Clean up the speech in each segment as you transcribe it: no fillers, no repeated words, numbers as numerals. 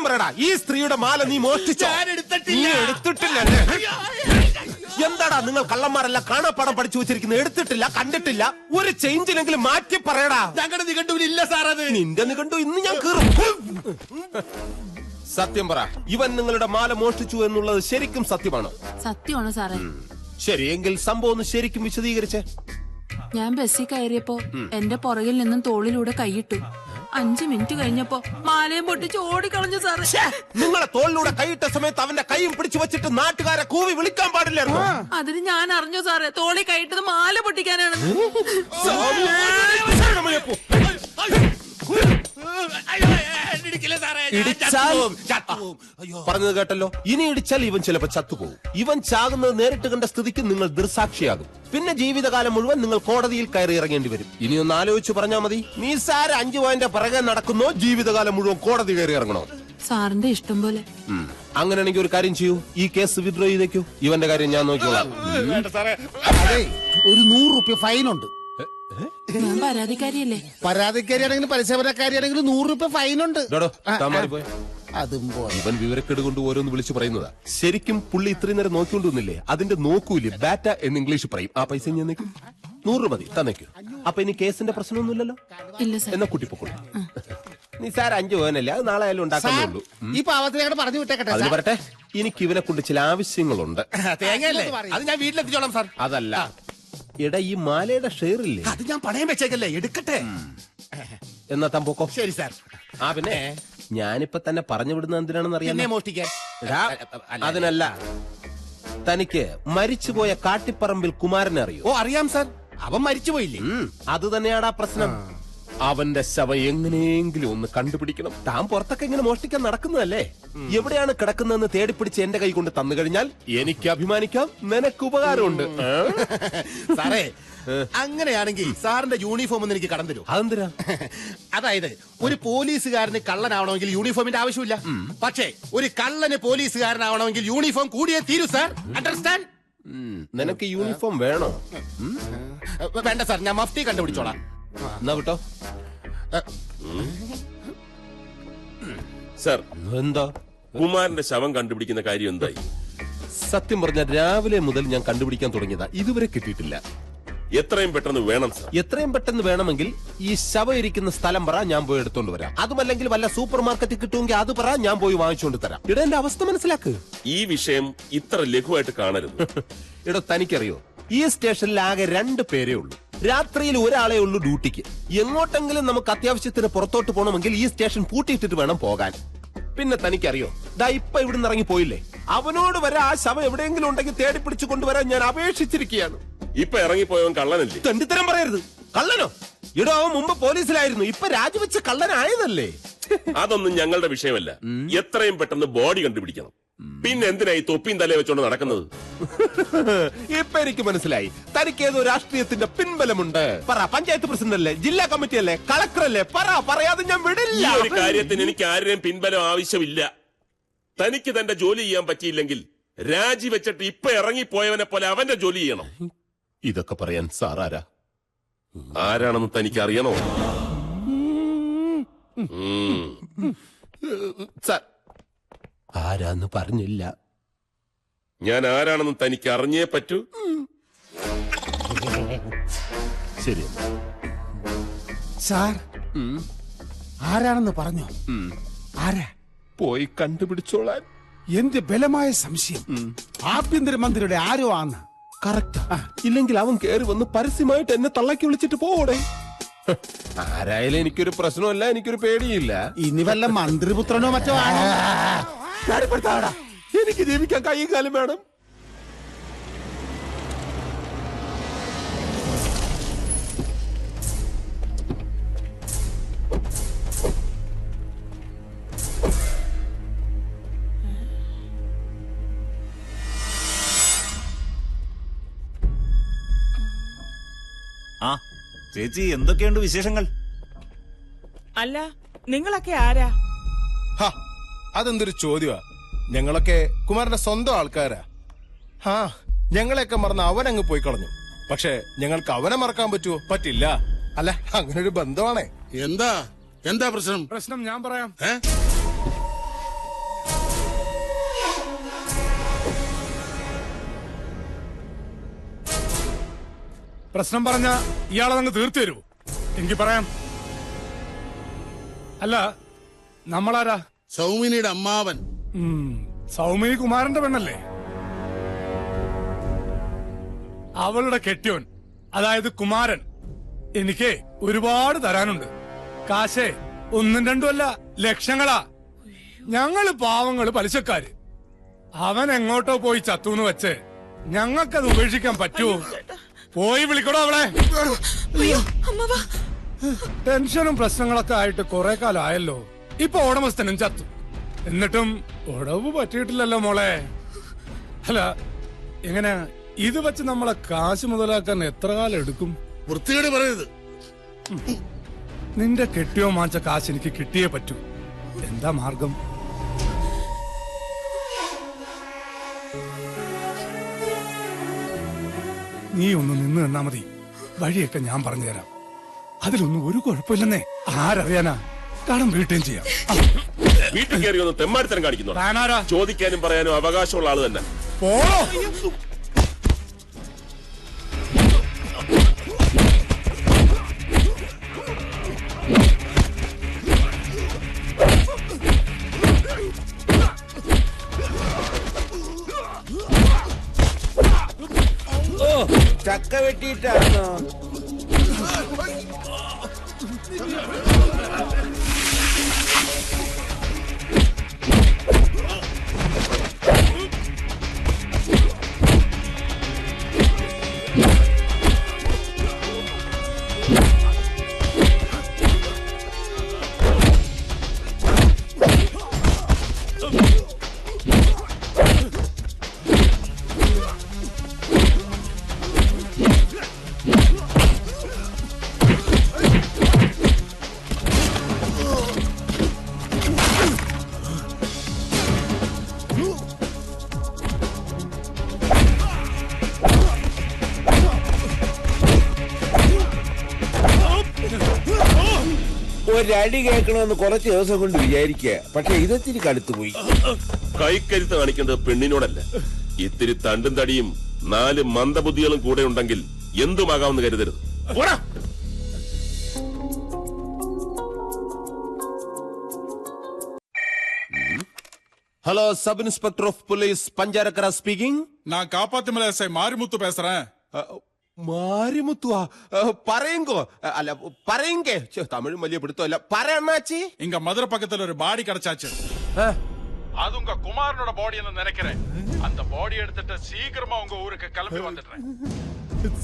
പറയടാ, ഈ സ്ത്രീയുടെ മാല നീ മോഷ്ടിച്ചോ? എടുത്തിട്ടില്ല. എന്താടാ നിങ്ങൾ കള്ളന്മാരെല്ലാം കാണാപ്പാടം പഠിച്ചു വെച്ചിരിക്കുന്നത്? എടുത്തിട്ടില്ല, കണ്ടിട്ടില്ല. ഒരു ചേഞ്ചിനെങ്കിലും മാറ്റി പറയടാ. ഞങ്ങളുടെ നിഘണ്ടുവിലില്ല സാർ അത്. നിന്റെ നിഘണ്ടു ഇന്ന് ഞാൻ കീറും. സത്യം പറ, ഇവൻ നിങ്ങളുടെ മാല മോഷ്ടിച്ചു എന്നുള്ളത് ശരിക്കും സത്യമാണോ? സത്യമാണോ സാറേ? ശരിയെങ്കിൽ സംഭവം ഒന്ന് ശരിക്കും വിശദീകരിച്ചേ. ഞാൻ ബസ്സിൽ കയറിയപ്പോ എന്റെ പുറകിൽ നിന്നും തോളിലൂടെ കൈയിട്ടു. 5 മിനിറ്റ് കഴിഞ്ഞപ്പോ മാലയും പൊട്ടിച്ച് ഓടിക്കളഞ്ഞു സാറേ. നിങ്ങളെ തോളിലൂടെ കൈയിട്ട സമയത്ത് അവന്റെ കൈയും പിടിച്ചു വെച്ചിട്ട് നാട്ടുകാരെ കൂവി വിളിക്കാൻ പാടില്ലായിരുന്നു. അതിന് ഞാൻ അറിഞ്ഞു സാറേ, തോളി കൈയിട്ടത് മാല പൊട്ടിക്കാനാണ്. പറഞ്ഞത് കേട്ടല്ലോ. ഇനി ഇടിച്ചാൽ ഇവൻ ചിലപ്പോ ചത്തുപോകും. ഇവൻ ചാകുന്നത് നേരിട്ട് കണ്ട സ്ഥിതിക്ക് നിങ്ങൾ ദൃസാക്ഷിയാകും. പിന്നെ ജീവിതകാലം മുഴുവൻ നിങ്ങൾ കോടതിയിൽ കയറി ഇറങ്ങേണ്ടി വരും. ഇനി ഒന്ന് ആലോചിച്ച് പറഞ്ഞാൽ മതി. നീ സാർ 5 പോയിന്റ് പിറകെ നടക്കുന്നോ, ജീവിതകാലം മുഴുവൻ കോടതി കയറി ഇറങ്ങണോ? സാറിന്റെ ഇഷ്ടം പോലെ. അങ്ങനെയാണെങ്കിൽ ഒരു കാര്യം ചെയ്യൂ, ഈ കേസ് വിഡ്രോ ചെയ്തേക്കൂ. ഇവന്റെ കാര്യം ഞാൻ നോക്കിക്കോളാം. ഒരു 100 രൂപ ഫൈനുണ്ട്. ഞാൻ പരാതിക്കാരിയല്ലേ? പരാതിക്കാരിയാണെങ്കിലും പരിസരക്കാരിയാണെങ്കിലും 100 രൂപ ഫൈനുണ്ട്. അതും ഇവൻ വിവരക്കേട് കൊണ്ട് ഓരോന്ന് വിളിച്ചു പറയുന്നതാ. ശരിക്കും പുള്ളി ഇത്രയും നേരം നോക്കിക്കൊണ്ടിരുന്നില്ലേ? അതിന്റെ നോക്കൂലേ ബാറ്റ എന്ന് ഇംഗ്ലീഷ് പറയും. ആ പൈസ ഞാൻ 100 രൂപ മതി, തന്നേക്കൂ. അപ്പൊ ഇനി കേസിന്റെ പ്രശ്നമൊന്നുമില്ലല്ലോ? ഇല്ല സാർ. എന്നാ കുട്ടിപ്പൊക്കോളൂ. നീ സാർ 5 പോകാനല്ലേ, അത് നാളെ ആയാലും ഉണ്ടാക്കാനുള്ളൂ. ഈ പാവത്തിനെ പറഞ്ഞു വിട്ടേക്കട്ടെ. അതിന് പറട്ടെ, എനിക്ക് ഇവനെ കൊണ്ട് ചില ആവശ്യങ്ങളുണ്ട്. തേങ്ങയല്ലേ? അത് ഞാൻ വീട്ടിലെത്തിച്ചോളാം സാർ. അതല്ല, എടാ ഈ മാലയുടെ ഷെയർ ഇല്ലേ? അത് ഞാൻ പണയം വെച്ചേക്കല്ലേ, എടുക്കട്ടെ. എന്നാ താൻ പോക്കോ. ശരി സാർ. ആ പിന്നെ ഞാനിപ്പോ തന്നെ പറഞ്ഞു വിടുന്നത് എന്തിനാണെന്ന് അറിയാം. മോഷ്ടിക്കാൻ അതിനല്ല, തനിക്ക് മരിച്ചുപോയ കാട്ടിപ്പറമ്പിൽ കുമാരനെ അറിയോ? ഓ അറിയാം സാർ, അവൻ മരിച്ചുപോയില്ലേ? അത് തന്നെയാടാ പ്രശ്നം. അവന്റെ ശവം എങ്ങനെയെങ്കിലും ഒന്ന് കണ്ടുപിടിക്കണം. താൻ പുറത്തൊക്കെ ഇങ്ങനെ മോഷ്ടിക്കാൻ നടക്കുന്നതല്ലേ? എവിടെയാണ് കിടക്കുന്നതെന്ന് തേടിപ്പിടിച്ച് എന്റെ കൈ കൊണ്ട് തന്നു കഴിഞ്ഞാൽ എനിക്ക് അഭിമാനിക്കാം, നിനക്ക് ഉപകാരമുണ്ട്. സാറേ, അങ്ങനെയാണെങ്കിൽ സാറിന്റെ യൂണിഫോം ഒന്ന് എനിക്ക് കടം തരൂ. അതെന്തിനാ? അതായത് ഒരു പോലീസുകാരന് കള്ളനാവണമെങ്കിൽ യൂണിഫോമിന്റെ ആവശ്യമില്ല. പക്ഷേ ഒരു കള്ളന് പോലീസുകാരനാവണമെങ്കിൽ യൂണിഫോം കൂടിയേ തീരൂ സാർ. അണ്ടർസ്റ്റാൻഡ്? നിനക്ക് യൂണിഫോം വേണോ? വേണ്ട സാർ, ഞാൻ മഫ്തി കണ്ടുപിടിച്ചോളാം. എന്നാ വിട്ടോ. സാർ, എന്താ കുമാരന്റെ ശവം കണ്ടുപിടിക്കുന്ന കാര്യം എന്തായി? സത്യം പറഞ്ഞ രാവിലെ മുതൽ ഞാൻ കണ്ടുപിടിക്കാൻ തുടങ്ങിയതാ, ഇതുവരെ കിട്ടിയിട്ടില്ല. എത്രയും പെട്ടെന്ന് വേണം സാർ. എത്രയും പെട്ടെന്ന് വേണമെങ്കിൽ ഈ ശവം ഇരിക്കുന്ന സ്ഥലം പറ, ഞാൻ പോയി എടുത്തോണ്ട് വരാം. അതുമല്ലെങ്കിൽ വല്ല സൂപ്പർ മാർക്കറ്റിൽ കിട്ടുമെങ്കിൽ അത് പറ, ഞാൻ പോയി വാങ്ങിച്ചുകൊണ്ട് തരാം. ഇട എന്റെ അവസ്ഥ മനസ്സിലാക്ക്. ഈ വിഷയം ഇത്ര ലഘുവായിട്ട് കാണരുത്. ഇടോ, തനിക്കറിയോ ഈ സ്റ്റേഷനിൽ ആകെ 2 പേരേ ഉള്ളൂ. രാത്രിയിൽ ഒരാളെ ഉള്ളൂ ഡ്യൂട്ടിക്ക്. എങ്ങോട്ടെങ്കിലും നമുക്ക് അത്യാവശ്യത്തിന് പുറത്തോട്ട് പോകണമെങ്കിൽ ഈ സ്റ്റേഷൻ പൂട്ടിയിട്ടിട്ട് വേണം പോകാൻ. പിന്നെ തനിക്കറിയോ, ദാ ഇപ്പൊ ഇവിടുന്ന് ഇറങ്ങി പോയില്ലേ, അവനോട് വരെ ആ ശവം എവിടെയെങ്കിലും ഉണ്ടെങ്കിൽ തേടി പിടിച്ചു കൊണ്ടുവരാൻ ഞാൻ അപേക്ഷിച്ചിരിക്കുകയാണ്. ഇപ്പൊ ഇറങ്ങിപ്പോയവൻ കള്ളനല്ലേ? തെണ്ടിത്തരം പറയരുത്. കള്ളനോ? ഇടോ, അവൻ മുമ്പ് പോലീസിലായിരുന്നു, ഇപ്പൊ രാജിവെച്ച് കള്ളനായതല്ലേ. അതൊന്നും ഞങ്ങളുടെ വിഷയമല്ല. എത്രയും പെട്ടെന്ന് ബോഡി കണ്ടുപിടിക്കണം. പിന്നെ എന്തിനായി തൊപ്പിയും തലയെ വെച്ചോണ്ട് നടക്കുന്നത്? ഇപ്പൊ എനിക്ക് മനസ്സിലായി, തനിക്ക് ഏതോ രാഷ്ട്രീയത്തിന്റെ പിൻബലമുണ്ട്. പറ, പഞ്ചായത്ത് പ്രസിഡന്റ് അല്ലേ, ജില്ലാ കമ്മിറ്റി അല്ലേ, കളക്ടർ അല്ലേ? പറയാതെ ഞാൻ വിടില്ല. ഈ ഒരു കാര്യത്തിന് എനിക്ക് ആരുടെയും പിൻബലം ആവശ്യമില്ല. തനിക്ക് തന്റെ ജോലി ചെയ്യാൻ പറ്റിയില്ലെങ്കിൽ രാജിവെച്ചിട്ട് ഇപ്പൊ ഇറങ്ങിപ്പോയവനെ പോലെ അവന്റെ ജോലി ചെയ്യണം. ഇതൊക്കെ പറയാൻ സാറാരാ? ആരാണെന്ന് തനിക്ക് അറിയണോ? സാർ, ആരാന്ന് പറഞ്ഞില്ല. ഞാൻ ആരാണെന്ന് തനിക്ക് അറിഞ്ഞേ പറ്റൂ. ശരി സാർ, ആരാണെന്ന് പറഞ്ഞോ? ആരാ? പോയി കണ്ടുപിടിച്ചോളാൻ. എന്റെ ബലമായ സംശയം ആഭ്യന്തരമന്ത്രിയുടെ ആരോ ആണ്. കറക്റ്റാ. ഇല്ലെങ്കിൽ അവൻ കേറി വന്ന് പരസ്യമായിട്ട് എന്നെ തള്ളക്കി വിളിച്ചിട്ട് പോടെ. ആരായാലും എനിക്കൊരു പ്രശ്നമല്ല, എനിക്കൊരു പേടിയില്ല. ഇനി വല്ല മന്ത്രിപുത്രനോ മറ്റോ ആണോ? എനിക്ക് ജീവിക്കാൻ കൈയും കാലം വേണം. ആ ചേച്ചി, എന്തൊക്കെയുണ്ട് വിശേഷങ്ങൾ? അല്ല, നിങ്ങളൊക്കെ ആരാ? അതെന്തൊരു ചോദ്യമാ. ഞങ്ങളൊക്കെ കുമാരന്റെ സ്വന്തം ആൾക്കാരാ. ഞങ്ങളെയൊക്കെ മറന്ന് അവനങ്ങ് പോയി കളഞ്ഞു. പക്ഷെ ഞങ്ങൾക്ക് അവനെ മറക്കാൻ പറ്റുമോ? പറ്റില്ല. അല്ല, അങ്ങനെ ഒരു ബന്ധമാണേ. എന്താ പ്രശ്നം? പ്രശ്നം ഞാൻ പറയാം. പ്രശ്നം പറഞ്ഞ ഇയാളെ അങ്ങ് തീർത്തു തരൂ. എങ്കിൽ പറയാം. അല്ല, നമ്മളാരാ? സൗമിനിയുടെ അമ്മാവൻ. സൗമിനി കുമാരന്റെ പെണ്ണല്ലേ? അവളുടെ കെട്ടിയോൻ, അതായത് കുമാരൻ, എനിക്ക് ഒരുപാട് തരാനുണ്ട്. കാശേ ഒന്നും രണ്ടും അല്ല, ലക്ഷങ്ങളാ. ഞങ്ങള് പാവങ്ങള് പലിശക്കാര്. അവൻ എങ്ങോട്ടോ പോയി ചത്തൂന്ന് വെച്ച് ഞങ്ങൾക്കത് ഉപേക്ഷിക്കാൻ പറ്റുമോ? പോയി വിളിക്കണോ അവളെ? ടെൻഷനും പ്രശ്നങ്ങളൊക്കെ ആയിട്ട് കുറെ കാലം ആയല്ലോ. ഇപ്പൊ ഉടമസ്ഥനും ചത്തു. എന്നിട്ടും ഉടവ് പറ്റിയിട്ടില്ലല്ലോ മോളെ. അല്ല, എങ്ങനെ ഇത് വെച്ച് നമ്മളെ കാശ് മുതലാക്കാൻ എത്ര കാലം എടുക്കും? വൃത്തികേട് പറയരുത്. നിന്റെ കെട്ടിയോ മാച്ച കാശ് എനിക്ക് കിട്ടിയേ പറ്റൂ. എന്താ മാർഗം? നീ ഒന്ന് നിന്ന് നിന്നാ മതി. വഴിയൊക്കെ ഞാൻ പറഞ്ഞുതരാം. അതിലൊന്നും ഒരു കുഴപ്പമില്ലെന്നേ. ആരറിയാനാ? കടം വീട്ടുകയും ചെയ്യാം. വീട്ടിൽ കയറി ഒന്ന് തെമ്മാടിത്തരം കാണിക്കുന്നു. താനാരാ? ചോദിക്കാനും പറയാനും അവകാശമുള്ള ആള് തന്നെ. പോളോ. ചക്ക വെട്ടിയിട്ടാണോ? ഒരടി കേൾക്കണമെന്ന് കുറച്ച് ദിവസം കൊണ്ട് വിചാരിക്കുക. പക്ഷെ ഇതെത്തിരി കടുത്തുപോയി. കൈക്കരുത്ത് കാണിക്കേണ്ടത് പെണ്ണിനോടല്ല. ഇത്തിരി തണ്ടും തടിയും 4 മന്ദബുദ്ധികളും കൂടെ ഉണ്ടെങ്കിൽ എന്തുമാകാമെന്ന് കരുതരുത്. Hello, sub inspector of police Pancharakkara speaking. நான் காப்பாத்துமலை எஸ்ஐ மாரிமுத்து பேசுறேன். മാരിമുത്തുവാ? പറയുങ്കോ? അല്ല പറയെങ്കേ. തമിഴും വലിയ പിടുത്തമല്ല. പറയണ്ണാച്ചി. இங்க மதுரை பக்கத்துல ஒரு பாடி கிடைச்சாச்சு. அது உங்க குமாரனோட பாடின்னு நினைக்கிறேன். அந்த பாடி எடுத்துட்டு சீக்கிரமா உங்க ஊருக்கு கிளம்பி வந்துடுறேன்.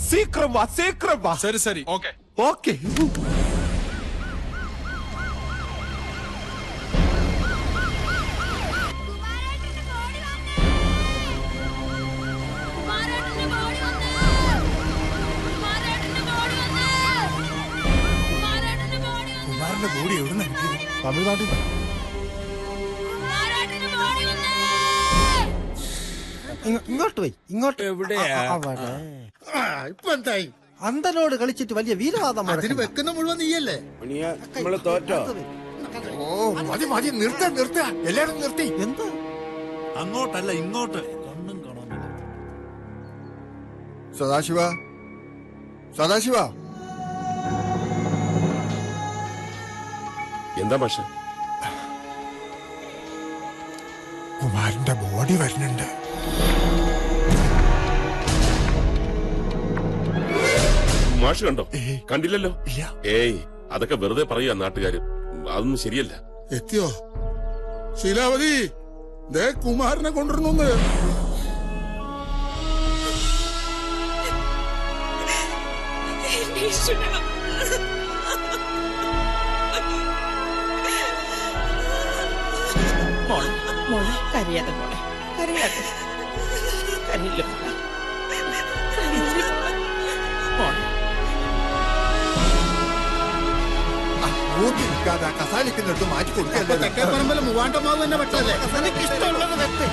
சீக்கிரமா சீக்கிரமா. சரி சரி, ஓகே ஓகே. ബോഡി എവിടെ തമിഴ്നാട്ടിൽ. ഇങ്ങോട്ട് പോയി. ഇങ്ങോട്ട്. എവിടെയാ? ഇപ്പൊ എന്തായി? അന്തനോട് കളിച്ചിട്ട് വലിയ വീരവാദം. അതിന് വെക്കുന്ന മുഴുവൻ നീയല്ലേ? നമ്മള് തോറ്റോ? ഓ മതി മതി, നിർത്ത നിർത്ത, എല്ലാരും നിർത്തി. എന്ത്? അങ്ങോട്ടല്ല ഇങ്ങോട്ട്. കണ്ണും കാണാൻ. സദാശിവ, സദാശിവ. എന്താ പക്ഷെ? കുമാരന്റെ ബോഡി വരുന്നുണ്ട്. മാഷ് കണ്ടോ? കണ്ടില്ലല്ലോ. ഏയ്, അതൊക്കെ വെറുതെ പറയുക നാട്ടുകാര്. അതൊന്നും ശരിയല്ല. എത്തിയോ? ശീലാവതി, ദേ കുമാരനെ കൊണ്ടുവരുന്നു. മോളെ കരയാതെ, മോളെ കരയാതെ, കരയില്ല കസാലിക്കുന്നിടത്ത് മാറ്റി കൊടുക്കാൻ. മൂവാണ്ടമാവ് തന്നെ വെട്ടല്ലേ? ഇഷ്ടമുള്ളത് വെട്ട്.